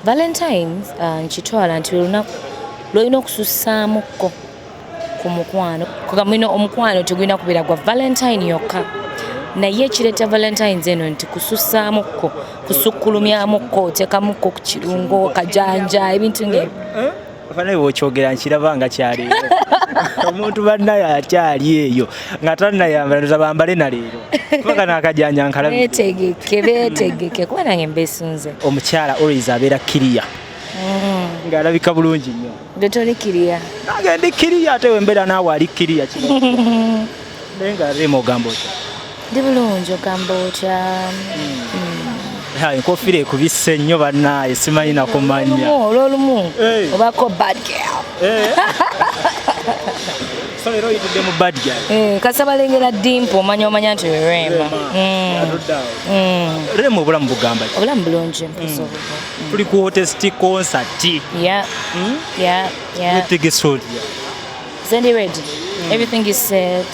Valentines nkitwala nti lwolina okusussaamuko ku mukwano kugamino omukwano tegulina kubeera gwa Valentine yokka naye ekireeta Valentines eno nti kusussaamuko kusukkulumyamuko oteekamuko ku kirungo kajanja ebintu ng'ebyo fanaye bw'okyogera nkiraba nga kyaleero omuntu bannaye akyali eyo nga tannayambala ndoza bambale na leero kubanga n'akajanja nkalabye beetegeke kuba nange mbeesunze omukyala always abeera kiriya ng'alabika bulungi nnyo nde toli kiriya nange ndi kiriya ate wembeera naawe ali kiriya naye nga Rema ogamba otya ndi bulungi ogamba otya enkofiira ekubisse nnyo bannaaye simanyi nakumanya olwolumu obako bad girl so leero oyitudde mu bad girl kasabalengera dimpo omanya nti Rema Rema obulamu bugamba ki obulamu bulungi tuli ku hottest concert wetegese otya zendi ready everything is set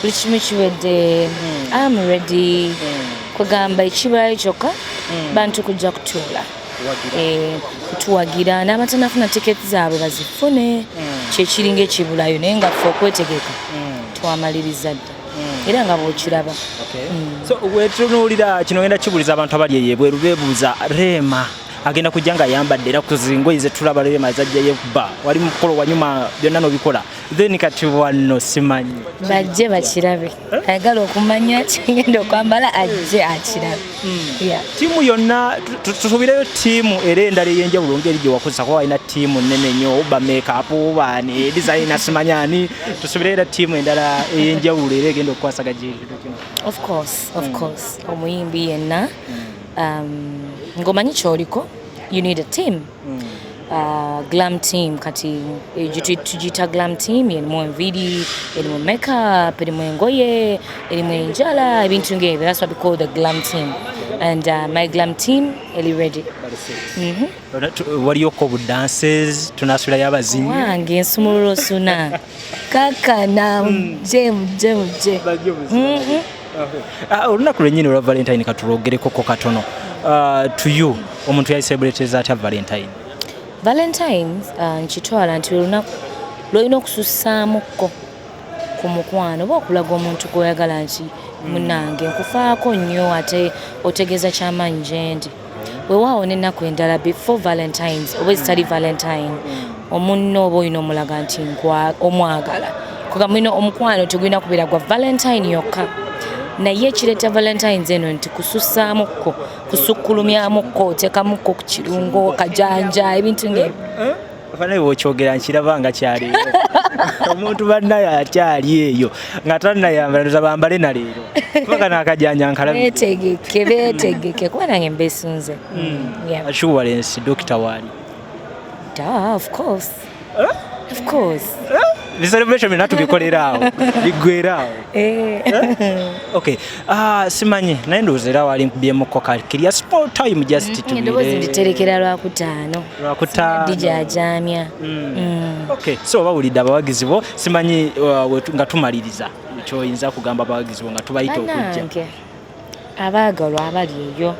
buli kimu kiwedde I'm ready kugamba ekibulayo kyokka bantu kujja kutuula kutuwagira n'abatanafuna tiketi zaabwe bazifune kyekiringa ekibulayo naye nga ffe okwetegeka twamaliriza dda era nga bw'okiraba so wetunuulira kino genda kibuliza abantu abali eyebweru beebuuza Rema agenda kujja nga ayambadde era kuzingoyi ze tulaba Rema zajjayo bba wali mukolo wanyuma byonna n'obikola then kati wano simanyi bajje bakirabe ayagala okumanya kigenda okwambala ajje akirabe ttiimu yonna tusubireyo ttiimu era endala ey'enjawulo ngeri gye wakozesa kuba walina ttiimu nnene nnyo oba makeup baani design asimanyani tusubireyo era ttiimu endala ey'enjawulo era egenda okukwasaganya ekintu kino of course omuyimbi yenna ng'omanyi kyoliko you need a team glam team kati tugiyita glam team erimu enviri erimu makeup erimu engoye erimu enjala ebintu ng'ebyo that's what we call the glam team and my glam team eri ready waliyoko budances tunasulayo abazinyi wange ensumululo suna kakana muje olunaku lwennyini olwa Valentine katulwogerekoko katono to you omuntu yayicelebrateeza atya Valentines nkitwala nti lwolina okusussaamuko ku mukwano oba okulaga omuntu gw'oyagala nti munnange nkufaako nnyo ate otegeeza kyamaanyi gye ndi weewaawo n'ennaku endala before Valentines oba ezitali Valentine omunno oba olina omulaga nti omwagala kugamino omukwano tegulina kubeera gwa Valentine yokka naye ekireeta Valentines eno nti kusussaamuko kusukkulumyamuko oteekamuko ku kirungo kajanja ebintu ng'ebyo fanaye bw'okyogera nkiraba nga kyaleero omuntu bannaye akyali eyo nga tannayambala ndoza bambale na leero kubanga n'akajanja nkalabye beetegeke kuba nange mbeesunze assurance dokita waali of course the celebration byonna tubikolera awo biggwera awo okay simanyi naye ndowooza era wali nkubyemukko kakirya small time just endowoozi nditerekera lwakutaano dijajamya okay so bawulidde abawagizi bo simanyi nga tumaliriza kyoyinza kugamba abawagizi bo nga tubayita okujja abaagalwa abali eyo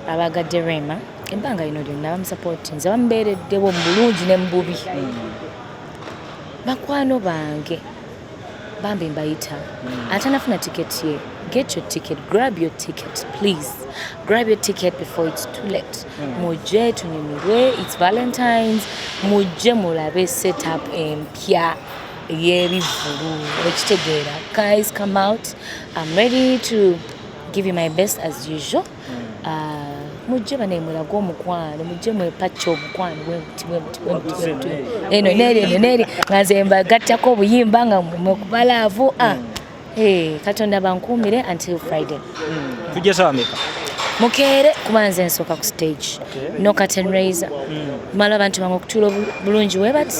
abaagadde Rema ebbanga lino lyonna bamusapootinze bamubeereddewo mu bulungi ne mu bubi bakwano bange bambi mbayita atanafuna ticket ye get your ticket, grab your ticket please, grab your ticket before it's too late mujje tunyumirwe, it's Valentines mujje mulabe setup empya ey'ebivulu ekitegeera guys come out, I'm ready to give you my best as usual mujje banemulaga omukwano mujje mwepacca obukwano bwemuti eno neri nga nze mbagattako obuyimba nga mwekubalaavu Katonda bankuumire until Friday tujja sawa meka mukeere kuba nze nsooka ku stage no curtain raiser mala abantu bange okutuula bulungi webati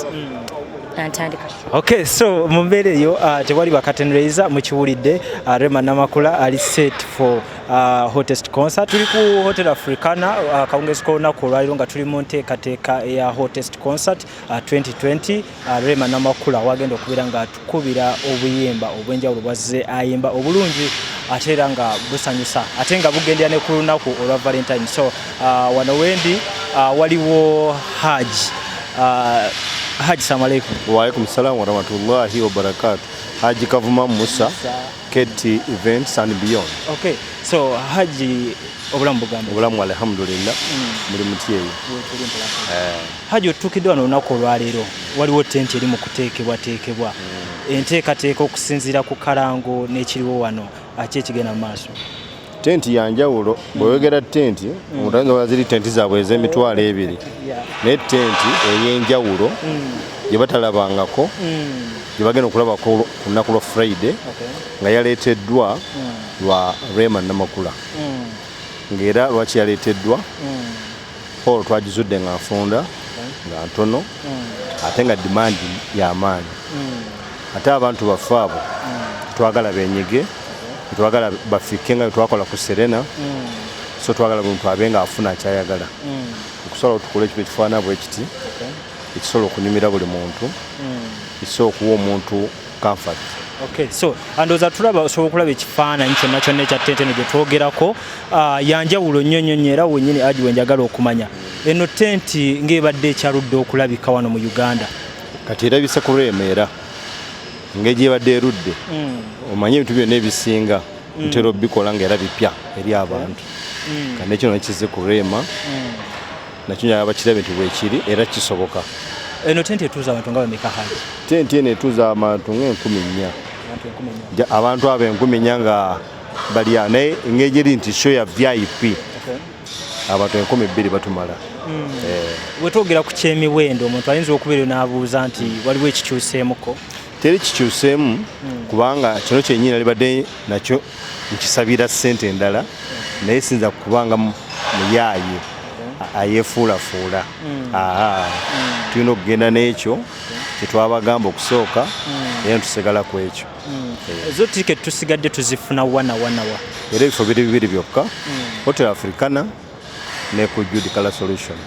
ntandika. Okay, so mu mbeera eyo tewali ba curtain raiser mukiwulidde Rema Namakula ali set for hottest concert. Tuli ku Hotel Africana kawungeezi k'olunaku olwaliro nga tuli mu nteekateeka eya hottest concert 2020. Rema Namakula wagenda okubeera nga atukubira obuyimba obw'enjawulo bwazze ayimba obulungi ate era nga busanyusa ate nga bugendera ne ku lunaku olwa Valentine. So wano wendi waliwo Haji. Haji, salamu alaikum. Wa alaikum salam wa rahmatullahi wa barakatuh. Haji Kavuma Musa, Keti Events and Beyond. Okay, so Haji obulamu buganda. Obulamu alhamdulillah. Muri mutyeyi. Haji otukidde wano olunaku olwaleero waliwo tenti eri mu kuteekebwa enteekateeka okusinziira ku kalango n'ekiriwo wano aki ekigenda mu maaso. Tenti yanjawulo bweyogera tenti omutanzo ziri tenti zaabwe ez'emitwalo ebiri ne tenti ey'enjawulo gye batalabangako gye bagenda okulabako ku lunaku lwa Friday nga yaleeteddwa lwa Rema Namakula ng'era lwaki yaleeteddwa Paul twagizudde nga nfunda nga ntono ate nga dimandi y'amaanyi ate abantu baffe abo twagala benyige twagala bafike nga twakola ku Serena so twagala omuntu abenga afuna kyayagala okusobola otukole ekyo ekifaana bwe kiti ekisobola okunyumira buli muntu ekisobola okuwa omuntu comfort. Okay, so andoza tulaba osobola okulaba ekifaananyi kyonna ekya ttente eno gye twogerako yanjawulo nnyo era wennyini Haji wenjagala okumanya eno tenti ng'ebadde ekyaludde okulabika wano mu Uganda kati erabise ku Rema ng'egye ebadde erudde omanye ebintu byonna ebisinga ntera obikola ng'era bipya eri abantu kandi ekyo nakize ku Rema nakyo nyala bakirabe nti bwekiri era kisoboka. Eno tenti etuuza abantu nga bameka Haji? Tenti eno etuuza abantu nga 1000 abantu abo 1000 nga bali naye ng'egiri nti show ya VIP abantu 2000 batumala. Bwetwogera ku kyemiwendo omuntu ayinza okubeera n'abuuza nti waliwo ekikyuseemuko? Teri kikyuseemu kubanga kino kyennyini alibadde nakyo nkisabira ssente endala naye sinza kubanga muyaaye ayefuulafuula. Tulina okugenda n'ekyo kyetwabagamba okusooka era tusigala ku ekyo. Ezo tiketi tusigadde tuzifuna wanawa? Era ebifo bibiri byokka Hotel Africana ne ku Jude Color Solution.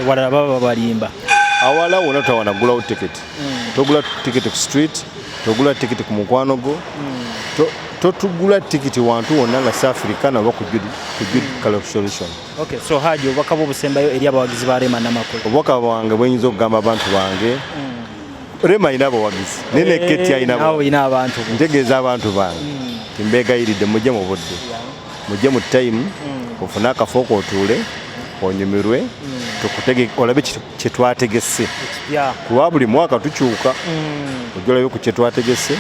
Ewalala baba balimba awala wona tawanagulawo tiketi togula tiketi ku street togula tiketi ku mukwano gwo totugula tiketi wantu wonna nga South Africana oba ku Jude Color Solution. Okay, so Haji obubaka bw'obusembayo eri abawagizi ba Rema Namakula? Obubaka bwange bwenyinza okugamba abantu bange Rema ina abawagizi nene keti ayina abantu ntegeeza abantu bange timbeegayiridde mujje mu budde mujje mu time ofune akafo kootuule onyumirwe tukutege olabe kye twategese kuba buli mwaka tukyuka ojja olabe ku kye twategese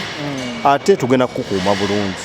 ate tugenda kukuuma bulungi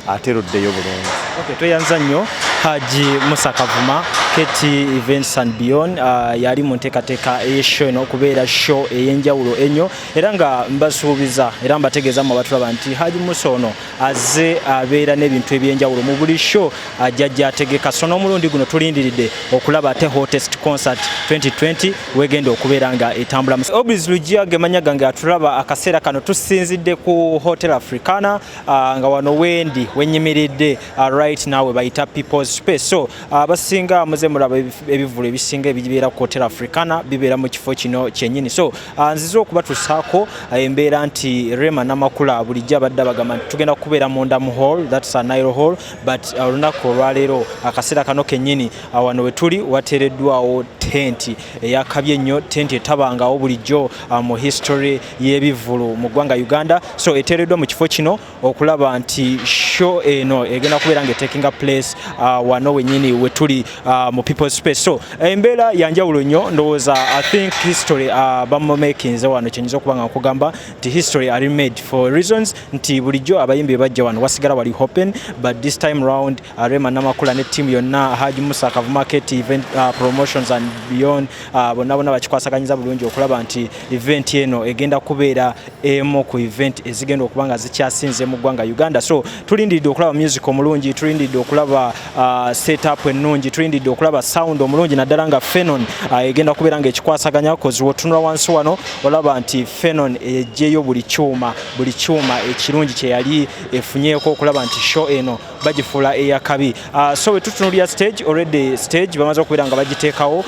ate roddeyo bulungi. Tweyanza nnyo Haji Musa Kavuma, Keti Events and Beyond yali mu nteekateeka ey'eshow eno okubeera show ey'enjawulo ennyo era nga mbasuubiza era mbategeeza mu batulaba nti Haji Musa ono azze abeera n'ebintu eby'enjawulo mu buli show ajja ategeka so n'omulundi guno tulindiridde okulaba ate Hottest Concert 2020 wegenda okubeera nga etambula. Obis Lugia gemanya gange atulaba akaseera kano tusinzidde ku Hotel Africana nga wano wendi wenyimiridde right now we bayita People's Space. So abasinga muze mulaba ebivulu ebisinga ebibeera ku Hotel Africana bibeera mu kifo kino kyennyini. So nzize okubatusaako embeera nti Rema Namakula bulijjo abadde bagamba nti tugenda kubeera munda mu hall, that's a Nile hall, but olunaku olwaleero akaseera kano kennyini wano we tuli wateereddwawo tenti eyakabye ennyo, tenti etabangawo bulijjo mu history y'ebivulu mu ggwanga Uganda. So eteereddwa mu kifo kino okulaba nti show eno egenda kubeera nga taking place wano wenyini we tuli mu People's Space. So embeera yanjawulo nnyo ndowooza I think history bamumakinze wano kyenyinza okuba nga nkugamba nti history are made for reasons nti bulijjo abayimbi bajja wano wasigala wali open but this time round Rema Namakula ne team yonna Haji Musa Kavuma Keti Event Promotions and Beyond bonna bakikwasaganyiza bulungi okulaba nti event eno egenda kubeera emu ku event ezigenda okuba nga zikyasinze mu ggwanga Uganda. So tulindiridde okulaba music omulungi, tulindiridde okulaba setup ennungi, tulindiridde okulaba sound omulungi naddala nga Phenon egenda kubeera nga ekikwasaganya kozi wotunula wansi wano olaba nti Phenon ejeyo buli kyuma ekirungi kye yali efunyeeko okulaba nti show eno bagifuula eyakabi. So we tutunulira stage already stage bamaze okubeera nga bagiteekawo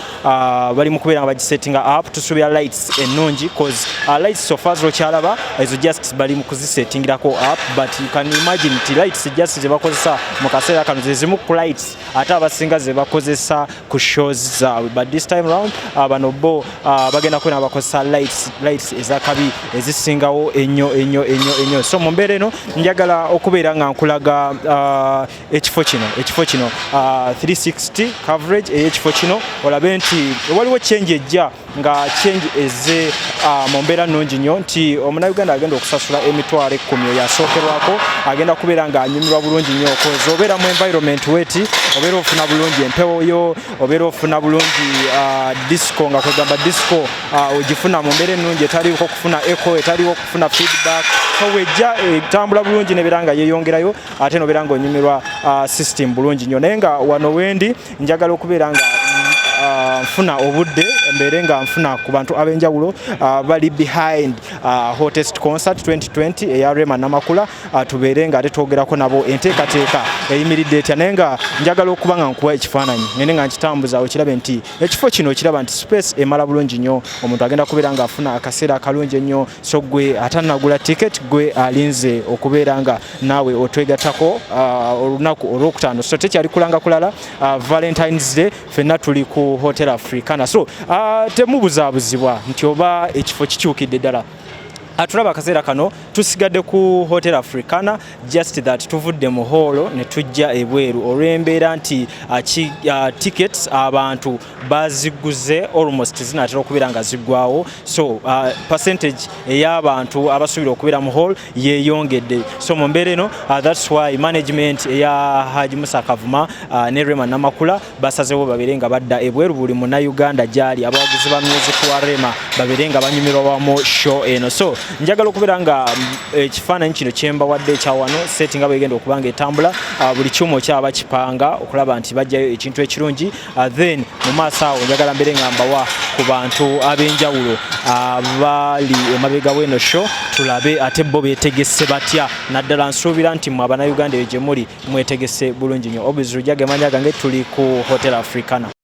bali mu kubeera nga bagisettinga up tusuubira lights ennungi cause lights so far zokyalaba ezo just bali mu kuzisettingirako up but you can imagine ti lights just ze bakozesa mu kaseera kano ze zimu ku lights ate abasinga ze bakozesa ku shows zaabwe but this time round bano bo bagenda kwena bakozesa lights ezakabi ezisingawo ennyo so mu mbeera eno njagala okubeera nga nkulaga ekifo kino 360 coverage ey'ekifo kino olabe nti waliwo change ejja nga change eze mu mbeera nnungi nnyo nti omunnayuganda agenda okusasula emitwalo 10 eyo yasookerwako agenda kubeera nga anyumirwa bulungi nnyo okoze obeera mu environment weti obeera ofuna bulungi empewo yo obeera ofuna bulungi disco nga kwegamba disco ogifuna mu mbeera ennungi etaliiko okufuna echo etaliiko okufuna feedback so wejja etambula bulungi nebeera nga yeeyongerayo ate nobeera nga onyumirwa system bulungi nnyo naye nga wano wendi njagala okubeera nga nfuna obudde mbeere nga nfuna ku bantu ab'enjawulo bali behind hottest concert 2020 eya Rema Namakula tubeere nga ate twogerako nabo enteekateeka eyimiridde etya naye nga njagala okuba nga nkuwa ekifaananyi ngende nga nkitambuza okirabe nti ekifo kino okiraba nti space emala bulungi nnyo omuntu agenda kubeera nga afuna akaseera akalungi ennyo so gwe atanagula ticket gwe alinze okubeera nga naawe otwegattako olunaku olwokutaano so tekyali kulanga kulala Valentine's Day fenna tuli ku Hotel Africana so temubuzaabuzibwa nti oba ekifo kikyukidde ddala atulaba akaseera kano tusigadde ku Hotel Africana just that tuvudde mu hall ne tujja ebweru olw'embeera nti tickets abantu baziguze almost zinatera okubeera nga ziggwawo so percentage ey'abantu abasuubira okubeera mu hall yeeyongedde so mu mbeera eno that's why management eya Haji Musa Kavuma ne Rema Namakula basazewo babeere nga badda ebweru buli munnayuganda gyali abawagizi ba music wa Rema babeere nga banyumirwa wamu show eno so njagala okubeera nga ekifaananyi kino kyembawadde ekyawano setting abo egenda okuba nga etambula buli kyuma okyaba kipanga okulaba nti bajjayo ekintu ekirungi then mu maaso awo njagala mbeere nga mbawa ku bantu ab'enjawulo abali emabega w'eno show tulabe ate bo beetegese batya naddala nsuubira nti mwe abanayuganda eyo gye muli mwetegese bulungi nnyo obizirujja gemanya gange tuli ku Hotel Africana.